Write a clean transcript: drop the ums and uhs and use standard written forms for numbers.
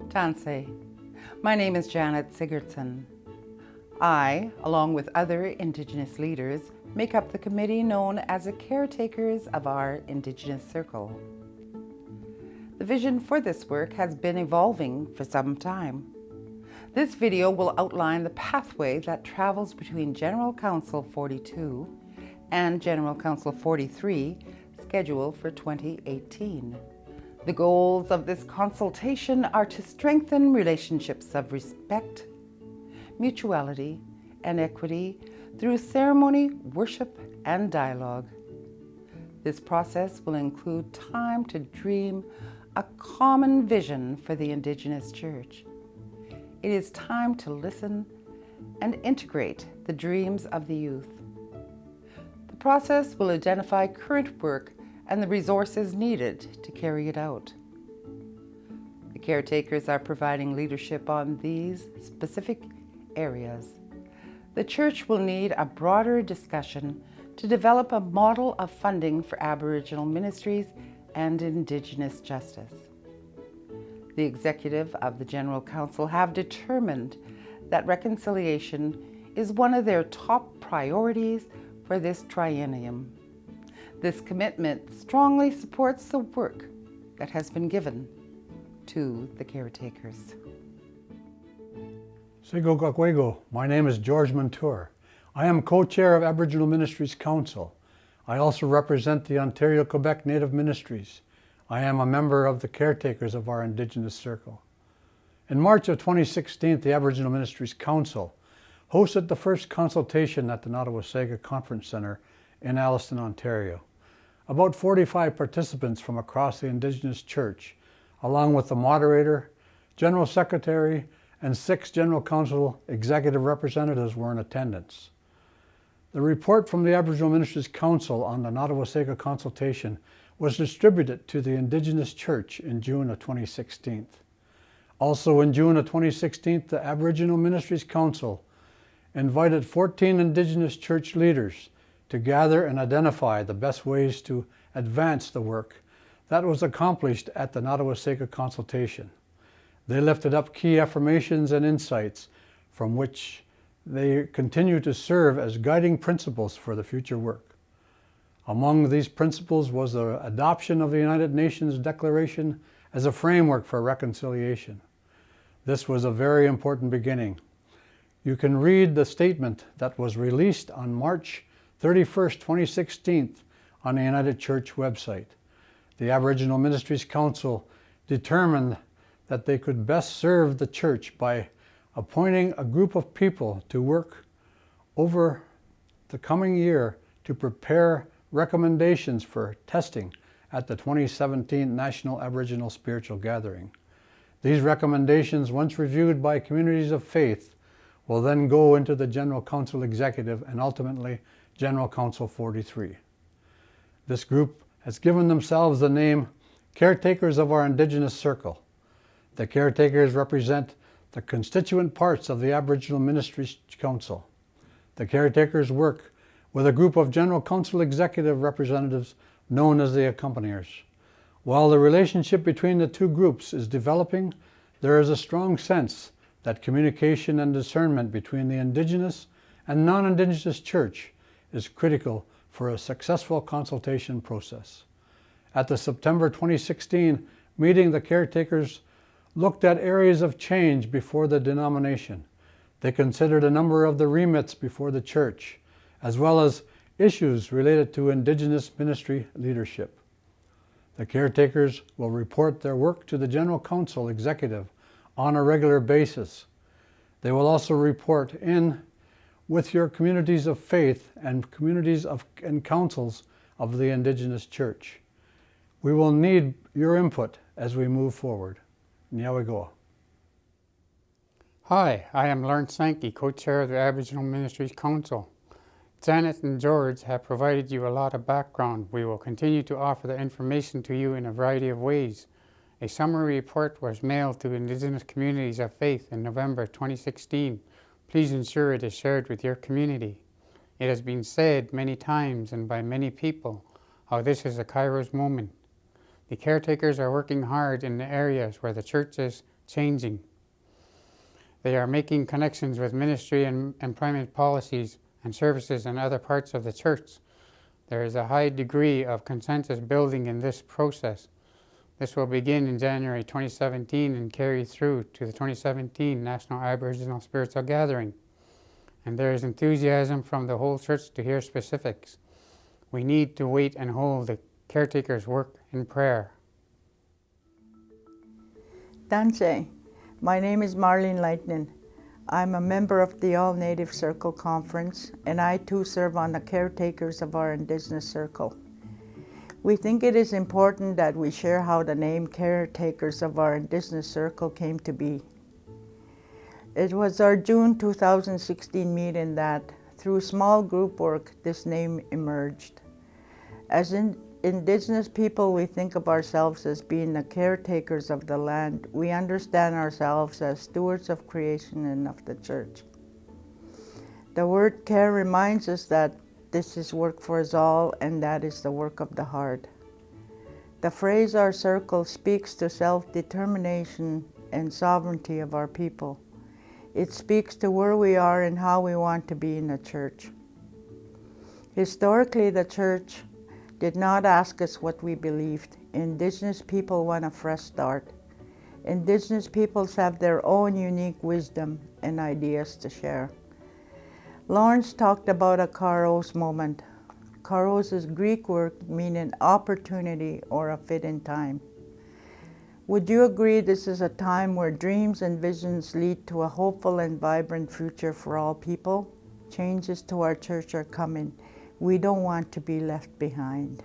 Tansei. My name is Janet Sigurdsson. I, along with other Indigenous leaders, make up the committee known as the Caretakers of our Indigenous Circle. The vision for this work has been evolving for some time. This video will outline the pathway that travels between General Council 42 and General Council 43, scheduled for 2018. The goals of this consultation are to strengthen relationships of respect, mutuality, and equity through ceremony, worship, and dialogue. This process will include time to dream a common vision for the Indigenous Church. It is time to listen and integrate the dreams of the youth. The process will identify current work and the resources needed to carry it out. The caretakers are providing leadership on these specific areas. The Church will need a broader discussion to develop a model of funding for Aboriginal ministries and Indigenous justice. The executive of the General Council have determined that reconciliation is one of their top priorities for this triennium. This commitment strongly supports the work that has been given to the caretakers. Sigo. My name is George Montour. I am co-chair of Aboriginal Ministries Council. I also represent the Ontario-Quebec Native Ministries. I am a member of the Caretakers of our Indigenous Circle. In March of 2016, the Aboriginal Ministries Council hosted the first consultation at the Nottawasaga Conference Centre in Alliston, Ontario. About 45 participants from across the Indigenous Church, along with the moderator, General Secretary, and 6 General Council executive representatives were in attendance. The report from the Aboriginal Ministries Council on the Nottawasaga consultation was distributed to the Indigenous Church in June of 2016. Also in June of 2016, the Aboriginal Ministries Council invited 14 Indigenous Church leaders to gather and identify the best ways to advance the work that was accomplished at the Nottawasaga consultation. They lifted up key affirmations and insights from which they continue to serve as guiding principles for the future work. Among these principles was the adoption of the United Nations Declaration as a framework for reconciliation. This was a very important beginning. You can read the statement that was released on March 31st, 2016 on the United Church website. The Aboriginal Ministries Council determined that they could best serve the Church by appointing a group of people to work over the coming year to prepare recommendations for testing at the 2017 National Aboriginal Spiritual Gathering. These recommendations, once reviewed by communities of faith, will then go into the General Council Executive and ultimately General Council 43. This group has given themselves the name Caretakers of our Indigenous Circle. The caretakers represent the constituent parts of the Aboriginal Ministries Council. The caretakers work with a group of General Council Executive representatives known as the accompaniers. While the relationship between the two groups is developing, there is a strong sense that communication and discernment between the Indigenous and non-Indigenous Church is critical for a successful consultation process. At the September 2016 meeting, the caretakers looked at areas of change before the denomination. They considered a number of the remits before the Church, as well as issues related to Indigenous ministry leadership. The caretakers will report their work to the General Council Executive on a regular basis. They will also report in with your communities of faith and communities and councils of the Indigenous Church. We will need your input as we move forward. Nyawagoa. Hi, I am Lawrence Sankey, co-chair of the Aboriginal Ministries Council. Janet and George have provided you a lot of background. We will continue to offer the information to you in a variety of ways. A summary report was mailed to Indigenous communities of faith in November 2016. Please ensure it is shared with your community. It has been said many times and by many people how this is a Kairos moment. The caretakers are working hard in the areas where the Church is changing. They are making connections with ministry and employment policies and services in other parts of the church. There is a high degree of consensus building in this process. This will begin in January 2017 and carry through to the 2017 National Aboriginal Spiritual Gathering. And there is enthusiasm from the whole church to hear specifics. We need to wait and hold the caretakers' work in prayer. Danse. My name is Marlene Leitnen. I'm a member of the All Native Circle Conference, and I too serve on the caretakers of our Indigenous Circle. We think it is important that we share how the name Caretakers of our Indigenous Circle came to be. It was our June 2016 meeting that, through small group work, this name emerged. As Indigenous people, we think of ourselves as being the caretakers of the land. We understand ourselves as stewards of creation and of the church. The word care reminds us that this is work for us all, and that is the work of the heart. The phrase "our circle" speaks to self-determination and sovereignty of our people. It speaks to where we are and how we want to be in the church. Historically, the church did not ask us what we believed. Indigenous people want a fresh start. Indigenous peoples have their own unique wisdom and ideas to share. Lawrence talked about a kairos moment. Kairos is Greek word meaning opportunity or a fit in time. Would you agree this is a time where dreams and visions lead to a hopeful and vibrant future for all people? Changes to our church are coming. We don't want to be left behind.